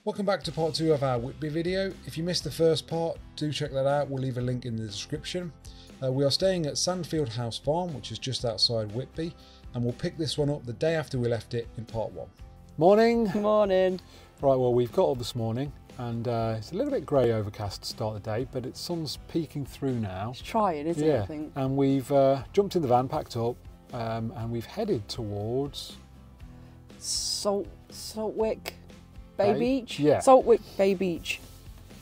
Welcome back to part 2 of our Whitby video. If you missed the first part, do check that out. We'll leave a link in the description. We are staying at Sandfield House Farm, which is just outside Whitby, and we'll pick this one up the day after we left it in part 1. Morning. Morning. Right, well, we've got up this morning and it's a little bit grey overcast to start the day, but the sun's peeking through now. It's trying, isn't it, I think? And we've jumped in the van, packed up, and we've headed towards Saltwick Bay Beach? Yeah. Saltwick Bay Beach.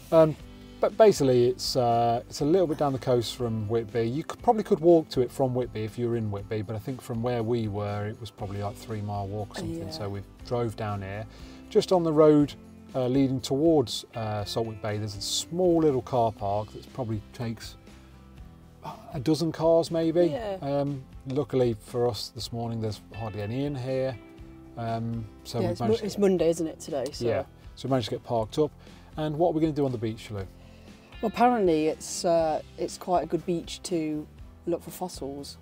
But basically it's a little bit down the coast from Whitby. You probably could walk to it from Whitby if you were in Whitby, but I think from where we were it was probably like a 3-mile walk or something. Yeah. So we drove down here. Just on the road leading towards Saltwick Bay, there's a small little car park that probably takes a dozen cars maybe. Yeah. Luckily for us this morning there's hardly any in here. So yeah, it's Monday, isn't it, today? So. Yeah, so we managed to get parked up. And what are we going to do on the beach, Lou? Well, apparently it's quite a good beach to look for fossils,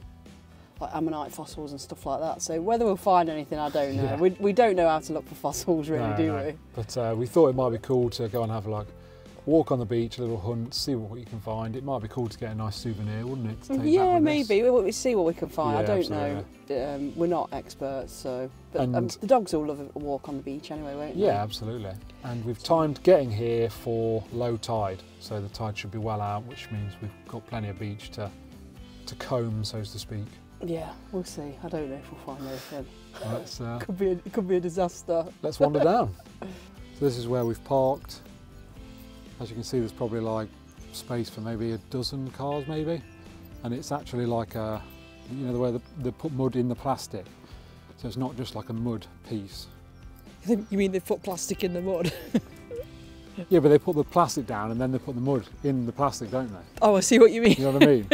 like ammonite fossils and stuff like that. So whether we'll find anything, I don't know. Yeah. We don't know how to look for fossils, really, do we? But we thought it might be cool to go and have a walk on the beach, a little hunt, see what you can find. It might be cool to get a nice souvenir, wouldn't it? To take Yeah, maybe. We'll see what we can find. Yeah, I don't absolutely. know. We're not experts, so. But the dogs will love a walk on the beach anyway, won't they? Yeah, absolutely. And we've timed getting here for low tide, so the tide should be well out, which means we've got plenty of beach to comb, so to speak. Yeah, we'll see. I don't know if we'll find anything. Let's, it could be a disaster. Let's wander down. So this is where we've parked. As you can see, there's probably like space for maybe a dozen cars, maybe. And it's actually like a, you know, the way they put mud in the plastic. So it's not just like a mud piece. You mean they put plastic in the mud? Yeah, but they put the plastic down and then they put the mud in the plastic, don't they? Oh, I see what you mean. You know what I mean?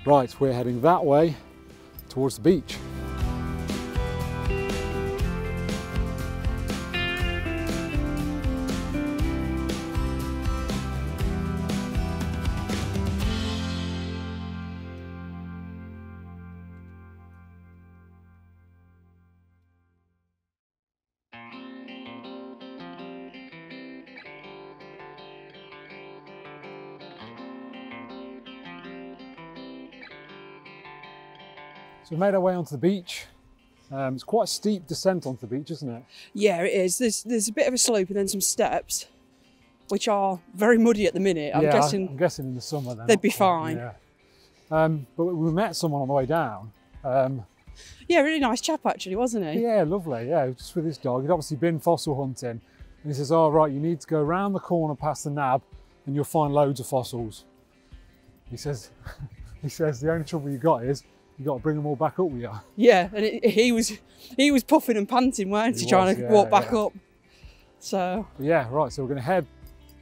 Right, we're heading that way towards the beach. So we've made our way onto the beach. It's quite a steep descent onto the beach, isn't it? Yeah, it is. There's a bit of a slope and then some steps, which are very muddy at the minute. I'm guessing in the summer they'd be fine. Yeah. But we met someone on the way down. Yeah, really nice chap actually, wasn't he? Yeah, lovely. Yeah, just with his dog. He'd obviously been fossil hunting, and he says, "Oh right, you need to go round the corner past the nab, and you'll find loads of fossils." He says, the only trouble you got is you got to bring them all back up with you. Yeah, and he was puffing and panting, weren't he, trying to walk back up. So yeah, right. So we're going to head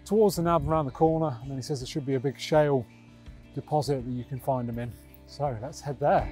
towards the nab around the corner, and then he says there should be a big shale deposit that you can find them in. So let's head there.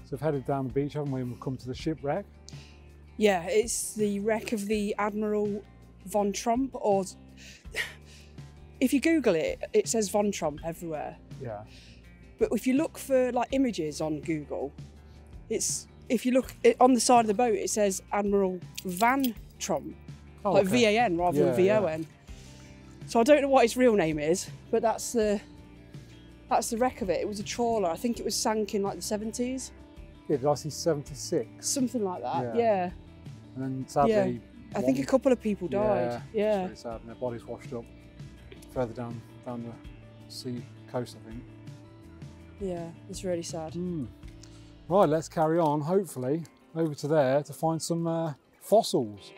So we've headed down the beach, haven't we? And we've come to the Shipwreck. yeah, it's the wreck of the Admiral Von Trump, or if you Google it, it says Von Trump everywhere. Yeah. But if you look for like images on Google, if you look on the side of the boat, it says Admiral Van Trump, like okay. VAN rather than VON. Yeah. So I don't know what his real name is, but that's the wreck of it. It was a trawler. I think it was sank in like the 70s. Yeah, did I see 76? Something like that, Yeah. yeah. And then sadly, I think a couple of people died. Yeah. It's very sad, and their bodies washed up further down the sea coast, I think. Yeah, it's really sad. Right, let's carry on, hopefully, over to there to find some fossils.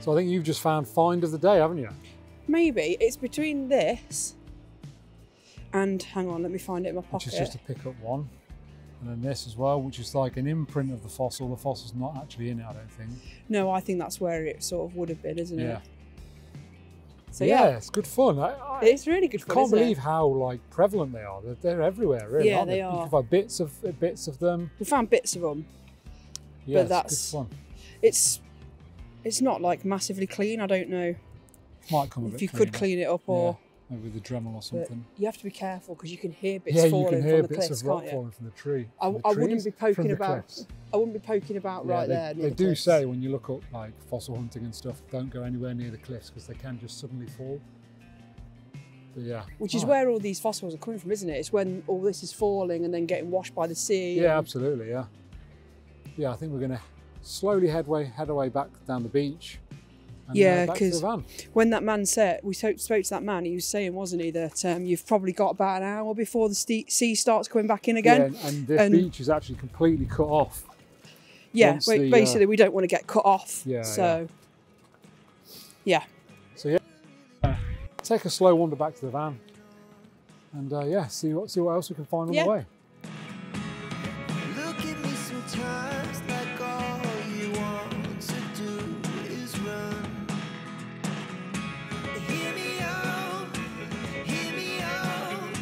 So I think you've just found find of the day, haven't you? Maybe. It's between this and, hang on, let me find it in my pocket. Which is just a pickup one. And then this as well, which is like an imprint of the fossil. The fossil's not actually in it, I don't think. No, I think that's where it sort of would have been, isn't it? So yeah, it's good fun. It's really good fun. I can't believe how like prevalent they are. They're everywhere, really. Yeah, aren't they You are. can find bits of them. We found bits of them. Yeah, but it's good fun. It's not like massively clean. I don't know Might come a bit if you cleaner. could clean it up or. Yeah, maybe with a Dremel or something. You have to be careful because you can hear bits Yeah, falling you can hear from the bits cliffs, of rock can't you? falling from the tree. I wouldn't be poking about. I wouldn't be poking about Yeah, right they, there. Near They the do cliffs. say when you look up like fossil hunting and stuff, don't go anywhere near the cliffs because they can just suddenly fall. But yeah. Which is where all these fossils are coming from, isn't it? It's when all this is falling and then getting washed by the sea. Yeah, absolutely. Yeah. Yeah, I think we're going to slowly head away back down the beach. And, yeah, back to the because van. when that man said, we spoke to that man, he was saying, wasn't he, that you've probably got about an hour before the sea starts coming back in again. Yeah, and this beach is actually completely cut off. Yeah, basically we don't want to get cut off. Yeah. So, yeah. So yeah, take a slow wander back to the van, and yeah, see what else we can find on the way. Look at me sometimes like all you want to do is run. Hear me out, hear me out.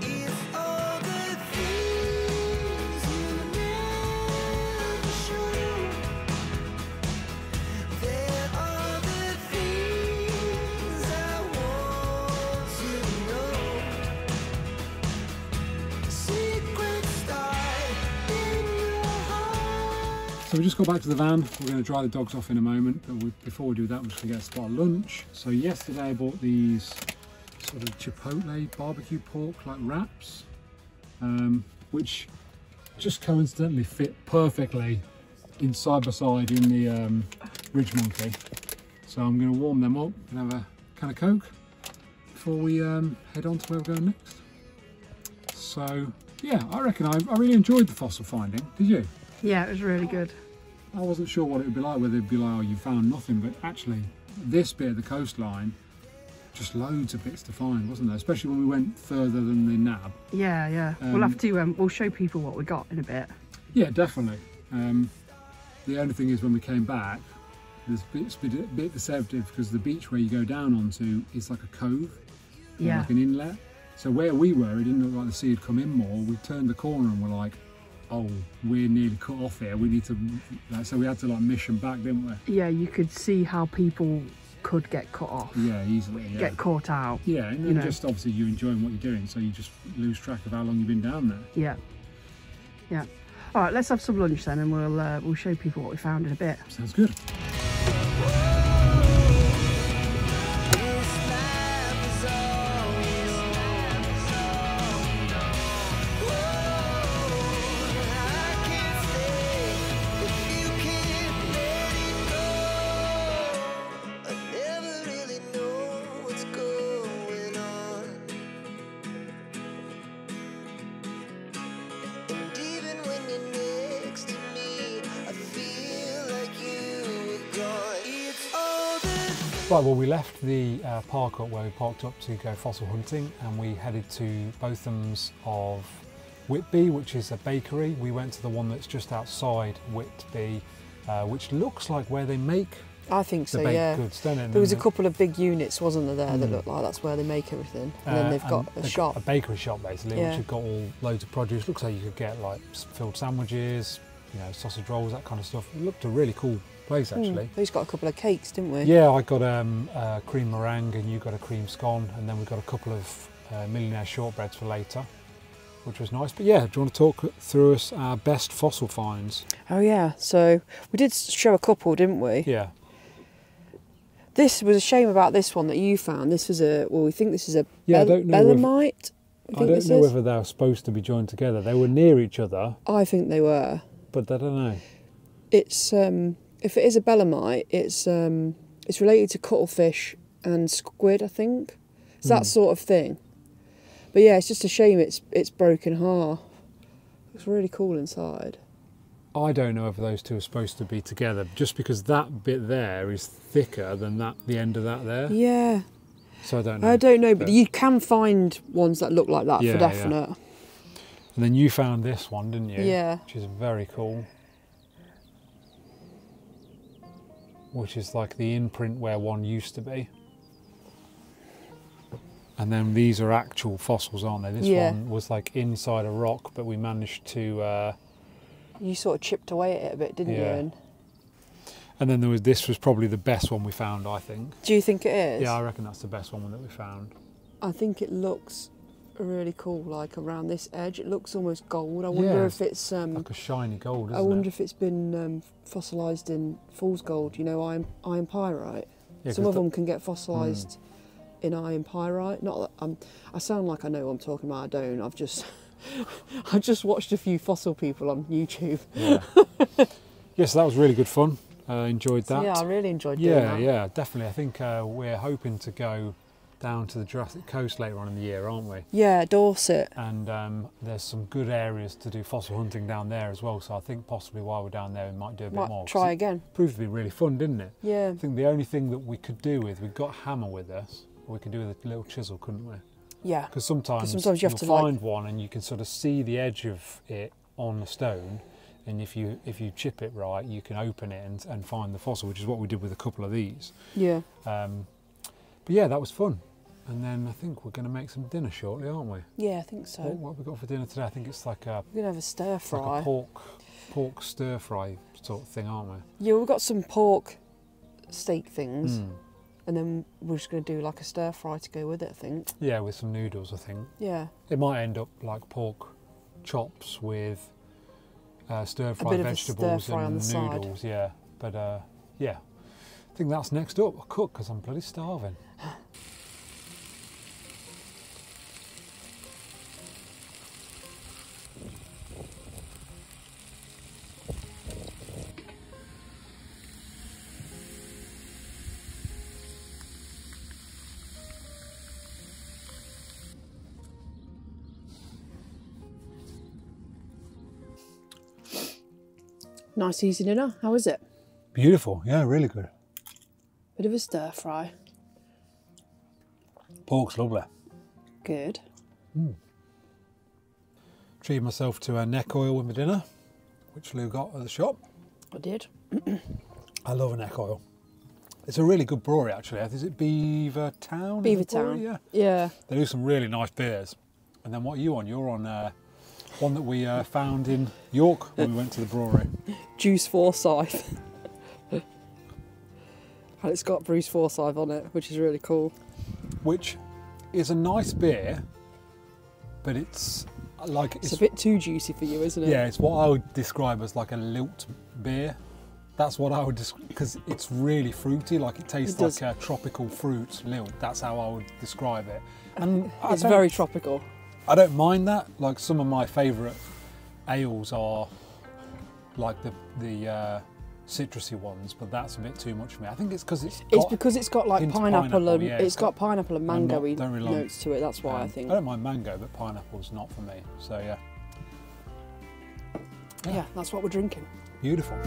If all the things you never show, there are the things I want to know. Secrets start in your heart. So we just got back to the van. We're going to dry the dogs off in a moment, but before we do that, we're just going to get a spot of lunch. So yesterday I bought these sort of chipotle barbecue pork like wraps, which just coincidentally fit perfectly in side by side in the Ridge Monkey. So I'm going to warm them up and have a can of Coke before we head on to where we're going next. So yeah, I reckon I really enjoyed the fossil finding. Did you? Yeah, it was really good. I wasn't sure what it would be like, whether it'd be like, oh, you found nothing, but actually this bit of the coastline, just loads of bits to find, wasn't there? Especially when we went further than the nab. Yeah. We'll have to, we'll show people what we got in a bit. Yeah, definitely. The only thing is when we came back, it's a bit deceptive because the beach where you go down onto is like a cove, or like an inlet. So where we were, it didn't look like the sea had come in more. We turned the corner and we're like, oh, we're nearly cut off here. We need to, so we had to like mission back, didn't we? Yeah, you could see how people could get cut off. Yeah, easily. Yeah. Get caught out. Yeah, and then just obviously you're enjoying what you're doing, so you just lose track of how long you've been down there. Yeah. All right, let's have some lunch then, and we'll show people what we found in a bit. Sounds good. Right, well, we left the park up where we parked up to go fossil hunting, and we headed to Botham's of Whitby, which is a bakery. We went to the one that's just outside Whitby, which looks like where they make I think so, the baked yeah. goods, don't it? There was a couple of big units, wasn't there, that looked like that's where they make everything. And then they've got a shop. A bakery shop, basically, Yeah. which have got all loads of produce. Looks like you could get like filled sandwiches, you know, sausage rolls, that kind of stuff. It looked a really cool place, actually. We've got a couple of cakes, didn't we? Yeah, I got a cream meringue and you got a cream scone, and then we got a couple of millionaire shortbreads for later, which was nice. But yeah, do you want to talk through us our best fossil finds? Oh yeah, so we did show a couple, didn't we? Yeah. This was a shame about this one that you found. This was we think this is a I don't know belemite. I don't know whether they were supposed to be joined together. They were near each other. I think they were. But I don't know. It's if it is a belemite, it's related to cuttlefish and squid, I think. It's that sort of thing. But yeah, it's just a shame it's broken half. It's really cool inside. I don't know if those two are supposed to be together, just because that bit there is thicker than the end of that there. Yeah. So I don't know. I don't know, but you can find ones that look like that Yeah, for definite. Yeah. And then you found this one, didn't you? Yeah. Which is very cool. Which is like the imprint where one used to be. And then these are actual fossils, aren't they? This one was like inside a rock, but we managed to... you sort of chipped away at it a bit, didn't you? And then this was probably the best one we found, I think. Do you think it is? Yeah, I reckon that's the best one that we found. I think it looks really cool, like around this edge. It looks almost gold. I wonder if it's... like a shiny gold, isn't it? I wonder if it's been fossilised in fool's gold, you know, iron pyrite. Yeah, some of them can get fossilised in iron pyrite. Not that I sound like I know what I'm talking about, I don't. I've just... I just watched a few fossil people on YouTube. Yeah. Yes, that was really good fun. Enjoyed that. Yeah, I really enjoyed doing that. Yeah, definitely. I think we're hoping to go down to the Jurassic Coast later on in the year, aren't we? Yeah, Dorset. And there's some good areas to do fossil hunting down there as well. So I think possibly while we're down there, we might do a bit more. Try again. It proved to be really fun, didn't it? Yeah. I think the only thing that we could do with, we've got a hammer with us, or we could do with a little chisel, couldn't we? Yeah. Because sometimes you have to find one and you can sort of see the edge of it on the stone, and if you chip it right, you can open it and find the fossil, which is what we did with a couple of these. Yeah. But yeah, that was fun. And then I think we're going to make some dinner shortly, aren't we? Yeah, I think so. What have we got for dinner today? I think it's like a... We're going to have a stir fry. Like a pork stir fry sort of thing, aren't we? Yeah, we've got some pork steak things. And then we're just going to do like a stir fry to go with it, I think. Yeah, with some noodles, I think. Yeah. It might end up like pork chops with stir fry a bit vegetables of a stir fry and on the noodles. side. Yeah, but yeah, I think that's next up. I'll cook because I'm bloody starving. Nice easy dinner. How is it? Beautiful. Yeah, really good. Bit of a stir fry. Pork's lovely. Good. Treated myself to a neck oil with my dinner, which Lou got at the shop. I did. I love a neck oil. It's a really good brewery, actually. Is it Beaver Town? Beaver Town. Yeah. Yeah. They do some really nice beers. And then what are you on? You're on one that we found in York when we went to the brewery. Juice Forsyth. And it's got Bruce Forsyth on it, which is really cool. Which is a nice beer, but it's like... It's a bit too juicy for you, isn't it? Yeah, it's what I would describe as like a lilt beer. That's what I would describe, because it's really fruity, like it tastes like a tropical fruit lilt. That's how I would describe it. And it's very tropical. I don't mind that. Like some of my favourite ales are like the citrusy ones, but that's a bit too much for me. I think it's because it's got like pineapple and yeah, it's got pineapple and mango-y really notes to it. That's why I think. I don't mind mango, but pineapple's not for me. So yeah. Yeah, that's what we're drinking. Beautiful.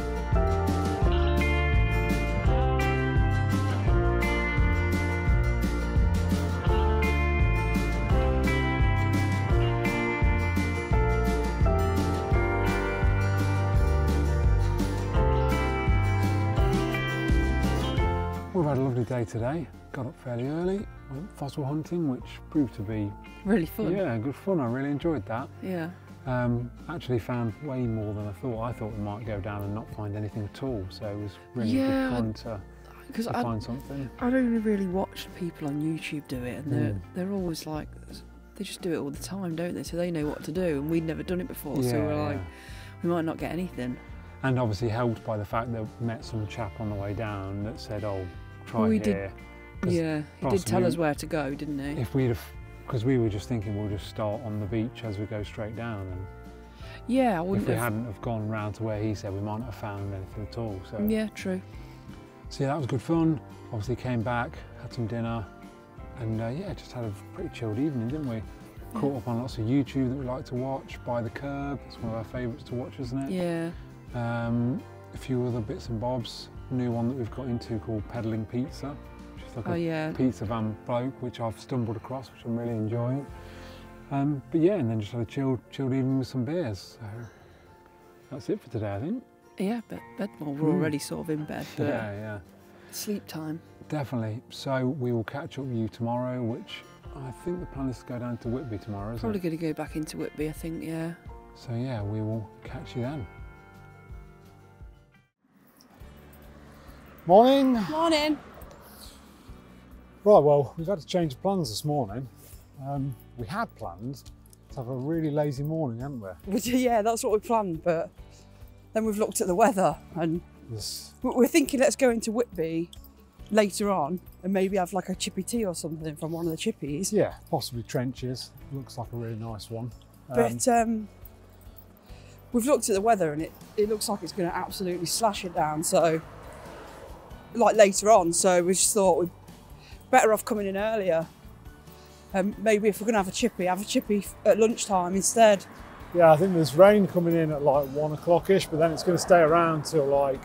We've had a lovely day today. Got up fairly early, went fossil hunting, which proved to be really fun. Yeah, good fun. I really enjoyed that. Yeah. Actually found way more than I thought. I thought we might go down and not find anything at all. So it was really good fun to find something. I don't really watch people on YouTube do it, and they're always like, they just do it all the time, don't they? So they know what to do, and we'd never done it before. So we're like, we might not get anything. And obviously helped by the fact that we met some chap on the way down that said, "Oh, try here." Yeah, he did tell us where to go, didn't he? If we'd have, because we were just thinking we'll just start on the beach as we go straight down, and yeah, I wouldn't. If we hadn't have gone round to where he said, we might not have found anything at all. So yeah, true. So yeah, that was good fun. Obviously came back, had some dinner, and yeah, just had a pretty chilled evening, didn't we? Caught up on lots of YouTube that we like to watch. By the Curb, it's one of our favourites to watch, isn't it? Yeah. A few other bits and bobs. New one that we've got into called Peddling Pizza, which is like a pizza van bloke, which I've stumbled across, which I'm really enjoying. But yeah, and then just had a chilled evening with some beers. So that's it for today, I think. Yeah, bed. Well, we're already sort of in bed. But yeah. Sleep time. Definitely. So we will catch up with you tomorrow, which I think the plan is to go down to Whitby tomorrow, isn't Probably it? going to go back into Whitby, I think, yeah. So yeah, we will catch you then. Morning. Morning. Right, well, we've had to change plans this morning. We had planned to have a really lazy morning, haven't we? Yeah, that's what we planned, but then we've looked at the weather and we're thinking let's go into Whitby later on and maybe have like a chippy tea or something from one of the chippies. Yeah, possibly Trenches. Looks like a really nice one. But we've looked at the weather and it looks like it's going to absolutely slash it down, so like later on, so we just thought we're better off coming in earlier. Maybe if we're going to have a chippy at lunchtime instead. Yeah, I think there's rain coming in at like 1 o'clock-ish, but then it's going to stay around till like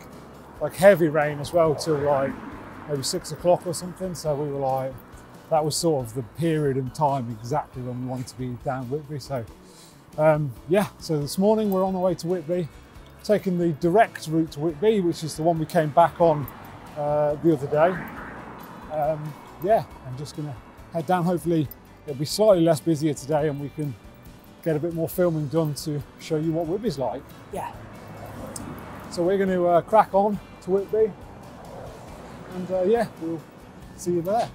heavy rain as well till like maybe 6 o'clock or something. So we were like, that was sort of the period and time exactly when we wanted to be down Whitby. So yeah, so this morning we're on the way to Whitby, taking the direct route to Whitby, which is the one we came back on the other day. Yeah, I'm just going to head down. Hopefully it'll be slightly less busier today and we can get a bit more filming done to show you what Whitby's like. Yeah. So we're going to crack on to Whitby and yeah, we'll see you there.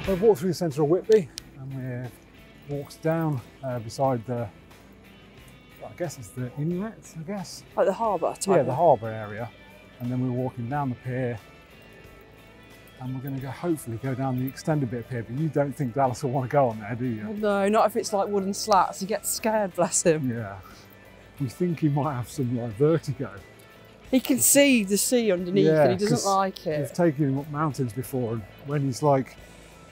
We've walked through the centre of Whitby and we've walked down beside the, I guess it's the inlet, I guess. Like the harbour type? Yeah, the harbour area. And then we're walking down the pier and we're going to hopefully go down the extended bit of pier, but you don't think Dallas will want to go on there, do you? Well, no, not if it's like wooden slats. He gets scared, bless him. Yeah. We think he might have some like vertigo. He can see the sea underneath and he doesn't like it. We've taken him up mountains before and when he's like,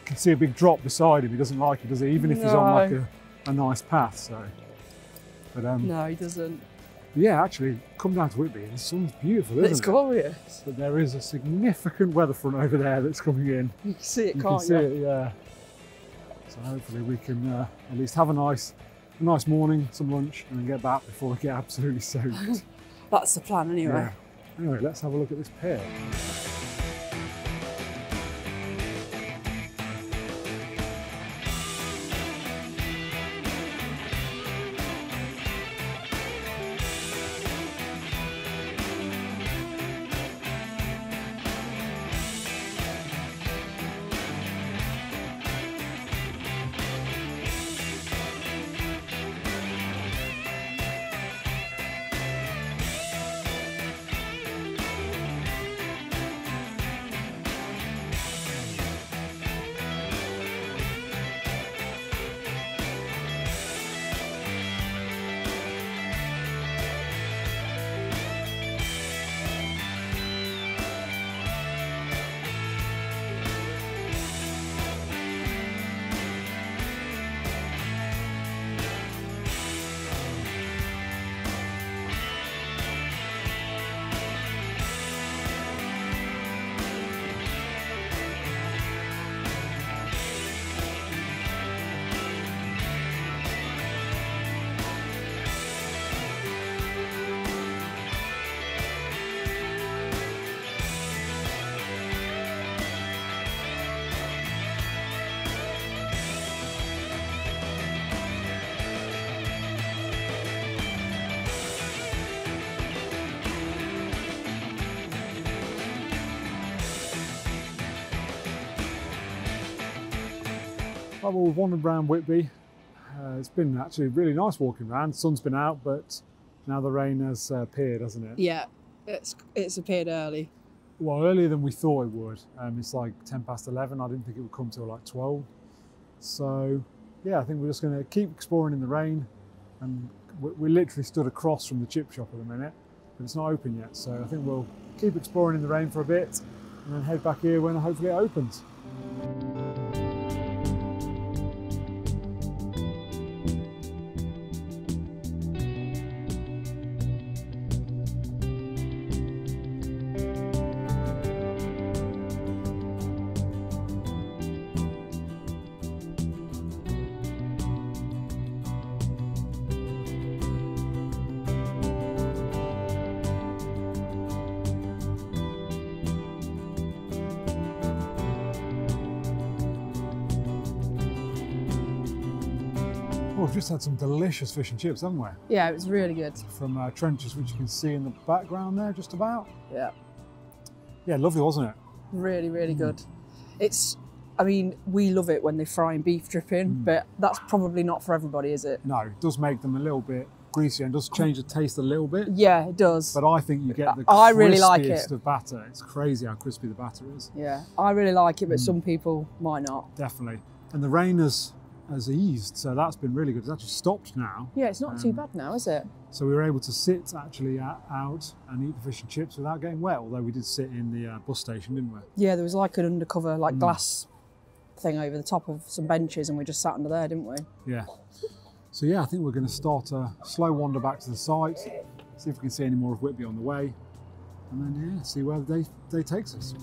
can see a big drop beside him, he doesn't like it, does he? Even if he's on like a nice path, so. But no, he doesn't. Yeah, actually, come down to Whitby, the sun's beautiful, isn't it? It's glorious. But there is a significant weather front over there that's coming in. You can see it, you can't can see it, yeah. So hopefully we can at least have a nice morning, some lunch, and then get back before we get absolutely soaked. That's the plan anyway. Yeah. Anyway, let's have a look at this pier. Right, well, we've wandered around Whitby. It's been actually really nice walking around. The sun's been out, but now the rain has appeared, hasn't it? Yeah, it's appeared early. Well, earlier than we thought it would. It's like 10 past 11. I didn't think it would come till like 12. So, yeah, I think we're just going to keep exploring in the rain. And we literally stood across from the chip shop at the minute, but it's not open yet. So I think we'll keep exploring in the rain for a bit and then head back here when hopefully it opens. Well, we've just had some delicious fish and chips, haven't we? Yeah, it was really good. From trenches, which you can see in the background there, just about. Yeah. Yeah, lovely, wasn't it? Really, really good. I mean, we love it when they're frying beef dripping, but that's probably not for everybody, is it? No, it does make them a little bit greasier and does change the taste a little bit. Yeah, it does. But I think you get the I really like it. crispiest of batter. It's crazy how crispy the batter is. Yeah, I really like it, but some people might not. Definitely. And the rain has eased, so that's been really good. It's actually stopped now. Yeah, it's not too bad now, is it? So we were able to sit actually out and eat the fish and chips without getting wet, although we did sit in the bus station, didn't we? Yeah, there was like an undercover glass thing over the top of some benches and we just sat under there, didn't we? Yeah. So yeah, I think we're going to start a slow wander back to the site, see if we can see any more of Whitby on the way, and then yeah, see where the day takes us.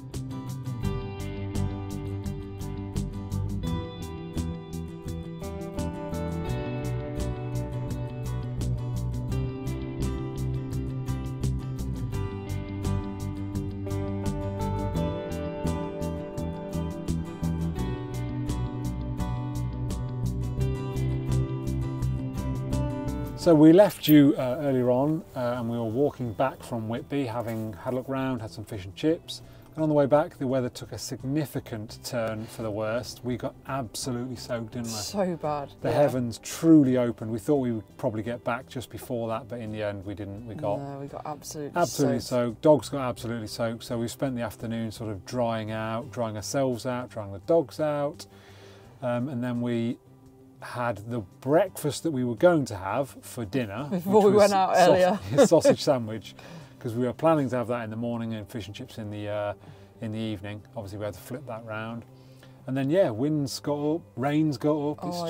So we left you earlier on and we were walking back from Whitby, having had a look round, had some fish and chips. And on the way back, the weather took a significant turn for the worst. We got absolutely soaked, didn't we? So bad. The heavens truly opened. We thought we would probably get back just before that, but in the end we didn't. We got absolutely soaked. Dogs got absolutely soaked. So we spent the afternoon sort of drying ourselves out, drying the dogs out. And then we had the breakfast that we were going to have for dinner before we went out earlier. Sausage sandwich, because we were planning to have that in the morning and fish and chips in the evening. Obviously we had to flip that round, and then yeah, winds got up, rains got up.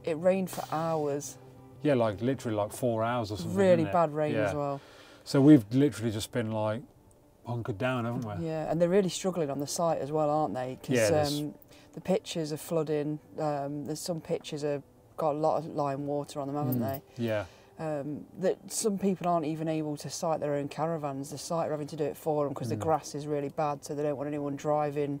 It rained for hours. Yeah, like literally like 4 hours or something. Really bad rain as well. So we've literally just been like hunkered down, haven't we? Yeah, and they're really struggling on the site as well, aren't they? Because the pitches are flooding. There's some pitches have got a lot of lime water on them, haven't they? Yeah. That some people aren't even able to site their own caravans. The site are having to do it for them because the grass is really bad, so they don't want anyone driving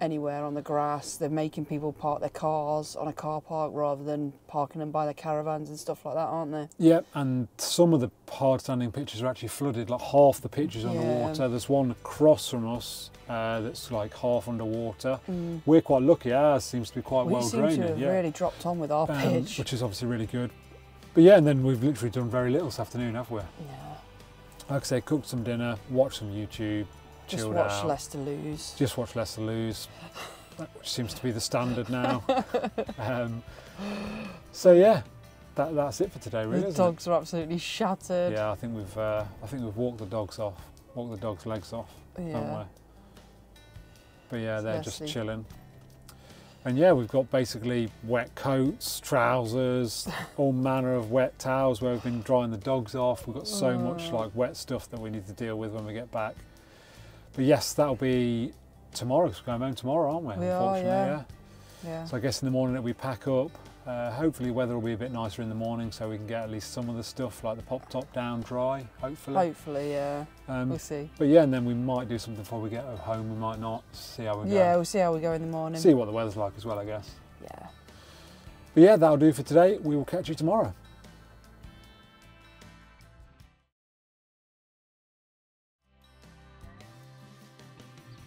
anywhere on the grass. They're making people park their cars on a car park rather than parking them by their caravans and stuff like that, aren't they? Yeah, and some of the hard standing pitches are actually flooded, like half the pitches underwater. There's one across from us that's like half underwater. We're quite lucky, ours seems to be quite well drained. We seem to have really dropped on with our pitch. Which is obviously really good. But yeah, and then we've literally done very little this afternoon, have we? Yeah. Like I say, cooked some dinner, watched some YouTube, just chilled watch out. Less to Lose. Just watch Less to Lose, which seems to be the standard now. So yeah, that's it for today, really. The dogs are absolutely shattered. Yeah, I think we've walked the dogs legs off, haven't we? But yeah, they're just chilling. And yeah, we've got basically wet coats, trousers, all manner of wet towels where we've been drying the dogs off. We've got so much like wet stuff that we need to deal with when we get back. But yes, that'll be tomorrow, because we're going home tomorrow, aren't we? Unfortunately, yeah. So I guess in the morning that we pack up, hopefully weather will be a bit nicer in the morning so we can get at least some of the stuff like the pop top down dry, hopefully. Hopefully, yeah. We'll see. But yeah, and then we might do something before we get home, we might not. See how we go. Yeah, we'll see how we go in the morning. See what the weather's like as well, I guess. Yeah. But yeah, that'll do for today. We will catch you tomorrow.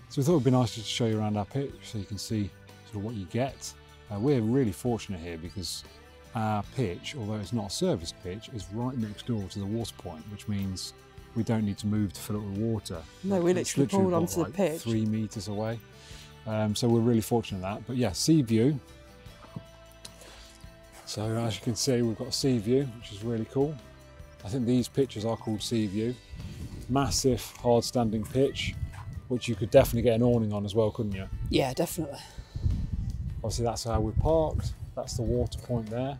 So we thought it'd be nice just to show you around our pitch so you can see sort of what you get We're really fortunate here because our pitch, although it's not a service pitch, is right next door to the water point, which means we don't need to move to fill it with water. No, we It's literally pulled what, onto the like pitch. 3 metres away. So we're really fortunate in that. But yeah, sea view. So as you can see, we've got a sea view, which is really cool. I think these pitches are called sea view. Massive, hard standing pitch, which you could definitely get an awning on as well, couldn't you? Yeah, definitely. Obviously that's how we're parked. That's the water point there,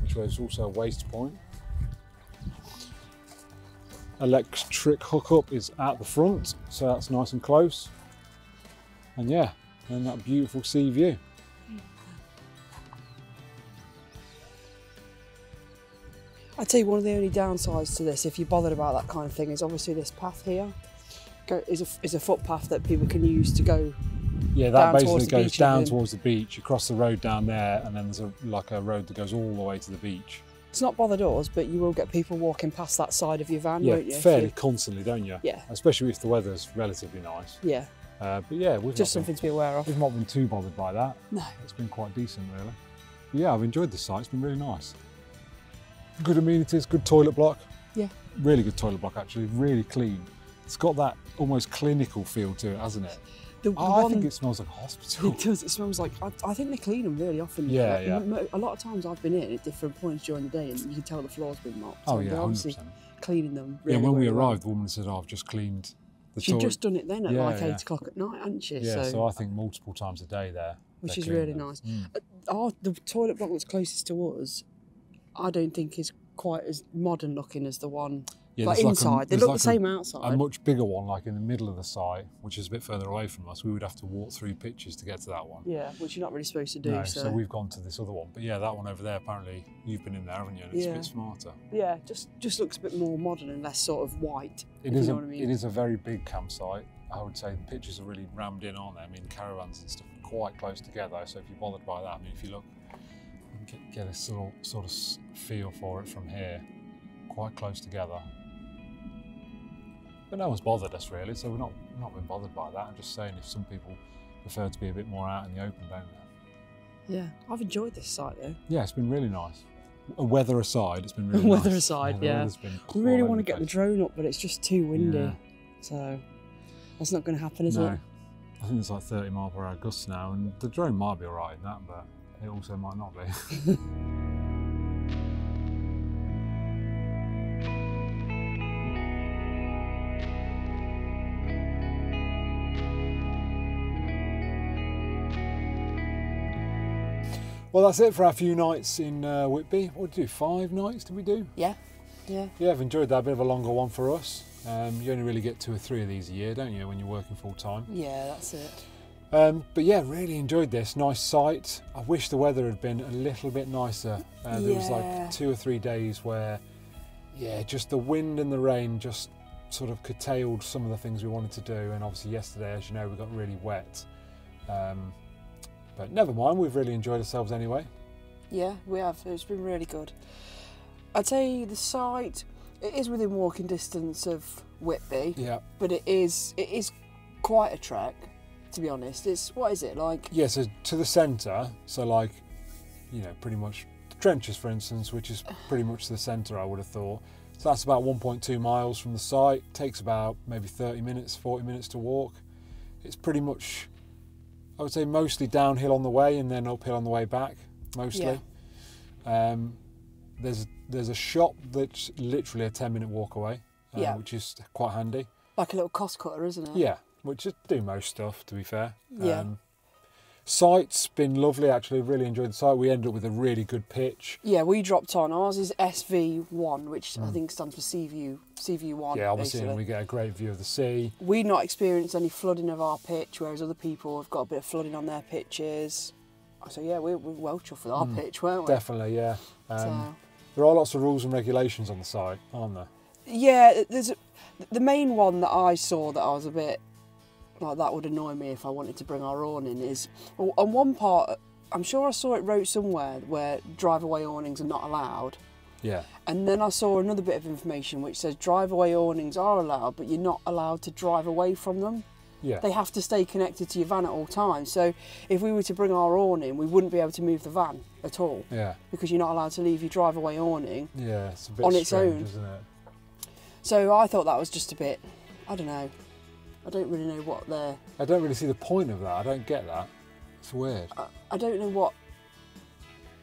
which was also a waste point. Electric hookup is at the front, so that's nice and close. And yeah, and that beautiful sea view. I tell you, one of the only downsides to this, if you're bothered about that kind of thing, is obviously this path here is a footpath that people can use to go. Yeah, that down basically towards the goes beach down again. towards the beach. You cross the road down there, and then there's like a road that goes all the way to the beach. It's not bothered us, but you will get people walking past that side of your van, Yeah, won't you? fairly constantly, don't you? Yeah. Especially if the weather's relatively nice. Yeah, But yeah, we've just not something to be aware of. We've not been too bothered by that. No. It's been quite decent, really. But yeah, I've enjoyed this site. It's been really nice. Good amenities, good toilet block. Yeah. Really good toilet block, actually. Really clean. It's got that almost clinical feel to it, hasn't it? I think it smells like a hospital. It does. It smells like. I think they clean them really often. Yeah, Like, yeah. A lot of times I've been in at different points during the day, and you can tell the floor's been mopped. Oh So yeah, they're 100%. obviously cleaning them. Really, Yeah, when we really well. arrived, the woman said, "Oh, I've just cleaned the She'd toilet." just done it then at Yeah, like yeah. 8 o'clock at night, hadn't she? Yeah, so I think multiple times a day there. which they're is cleaning really them. nice. Mm. The toilet block that's closest to us, I don't think is quite as modern looking as the one. Yeah, Like there's inside, they there's look the same outside. A much bigger one, like in the middle of the site, which is a bit further away from us. We would have to walk through pitches to get to that one. Yeah, which you're not really supposed to do. No, so so we've gone to this other one. But yeah, that one over there, apparently you've been in there, haven't you? And it's a Yeah. bit smarter. yeah, just looks a bit more modern and less sort of white. It if is you know what I mean. it is a very big campsite. I would say the pitches are really rammed in, aren't they? I mean, caravans and stuff are quite close together. So if you're bothered by that, I mean, if you look, you can get a sort of feel for it from here, quite close together. But no one's bothered us really, so we're not been bothered by that. I'm just saying, if some people prefer to be a bit more out in the open, don't they? Yeah, I've enjoyed this site though. Yeah, it's been really nice. Weather aside, it's been really Weather nice. aside, the yeah. weather's been We really all want to over get the place. drone up, but it's just too windy. Yeah. So that's not going to happen, is No, it? I think it's like 30 mph gusts now, and the drone might be alright in that, but it also might not be. Well, that's it for our few nights in Whitby. What did we do? 5 nights did we do? Yeah, yeah. Yeah, I've enjoyed that. A bit of a longer one for us. You only really get 2 or 3 of these a year, don't you, when you're working full time? Yeah, that's it. But yeah, really enjoyed this. Nice site. I wish the weather had been a little bit nicer. There was Yeah. like 2 or 3 days where, yeah, just the wind and the rain just sort of curtailed some of the things we wanted to do. And obviously yesterday, as you know, we got really wet. But never mind, we've really enjoyed ourselves anyway. Yeah, we have. It's been really good. I'd say the site, it is within walking distance of Whitby, Yeah. but it is quite a trek, to be honest. It's, what is it, like? Yeah, so to the centre, so like, you know, pretty much the trenches, for instance, which is pretty much the centre, I would have thought. So that's about 1.2 miles from the site. Takes about maybe 30 minutes, 40 minutes to walk. It's pretty much, I would say, mostly downhill on the way and then uphill on the way back, mostly. There's a shop that's literally a 10-minute walk away, which is quite handy. Like a little cost cutter, isn't it? Yeah, which is do most stuff, to be fair. Yeah. Site's been lovely, actually. Really enjoyed the site. We ended up with a really good pitch. Yeah, we dropped on. Ours is SV1, which I think stands for CV1. Yeah, obviously, basically. and we get a great view of the sea. We not experienced any flooding of our pitch, whereas other people have got a bit of flooding on their pitches. So yeah, we're well chuffed with our pitch, weren't we? Definitely, yeah. So, There are lots of rules and regulations on the site, aren't there? yeah, the main one that I saw that I was a bit like, that would annoy me if I wanted to bring our awning is, well, on one part, I'm sure I saw it wrote somewhere where drive-away awnings are not allowed. Yeah. And then I saw another bit of information which says drive-away awnings are allowed, but you're not allowed to drive away from them. Yeah. They have to stay connected to your van at all times. So if we were to bring our awning, we wouldn't be able to move the van at all. Yeah. Because you're not allowed to leave your drive-away awning. Yeah, it's a bit on its strange, own. isn't it? So I thought that was just a bit, I don't know. I don't really know what they're... I don't really see the point of that. I don't get that. It's weird. I don't know what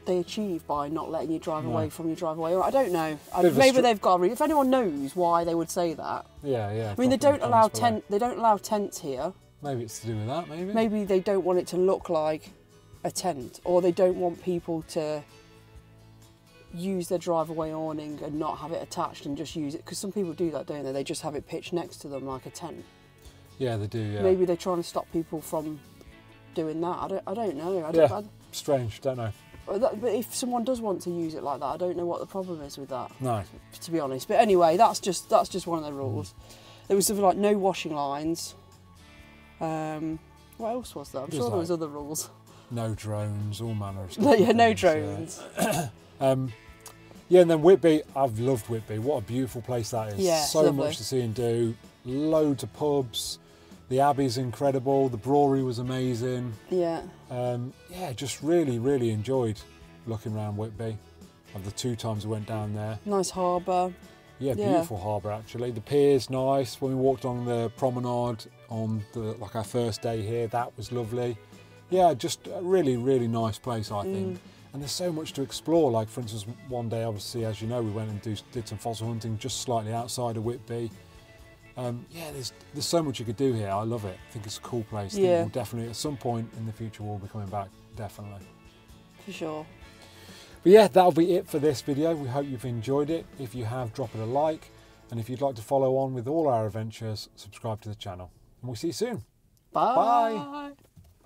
they achieve by not letting you drive away from your driveway. I don't know. Maybe they've got. If anyone knows why they would say that. Yeah, yeah. I mean, they don't allow tents here. Maybe it's to do with that. Maybe they don't want it to look like a tent, or they don't want people to use their drive-away awning and not have it attached and just use it. Because some people do that, don't they? They just have it pitched next to them like a tent. Yeah, they do. Yeah. Maybe they're trying to stop people from doing that. I don't know. Strange. Don't know. But if someone does want to use it like that, I don't know what the problem is with that. No. To be honest. But anyway, that's just one of the rules. There was something like no washing lines. What else was there? I'm sure there was other rules. No drones, all manner of stuff. Yeah, no drones. Yeah, and then Whitby, I've loved Whitby. What a beautiful place that is. Yeah, so much to see and do. Loads of pubs. The Abbey's incredible. The brewery was amazing. Yeah. Yeah, just really, really enjoyed looking around Whitby. Of the 2 times I went down there. Nice harbour. Yeah, beautiful harbour actually. The pier's nice. When we walked on the promenade on our first day here, that was lovely. Yeah, just a really, really nice place, I think. And there's so much to explore. Like, for instance, one day, obviously, as you know, we went and did some fossil hunting just slightly outside of Whitby. Yeah, there's so much you could do here. I love it. I think it's a cool place. Yeah. We'll definitely, at some point in the future, we'll be coming back, definitely. For sure. But yeah, that'll be it for this video. We hope you've enjoyed it. If you have, drop it a like. And if you'd like to follow on with all our adventures, subscribe to the channel. And we'll see you soon. Bye. Bye.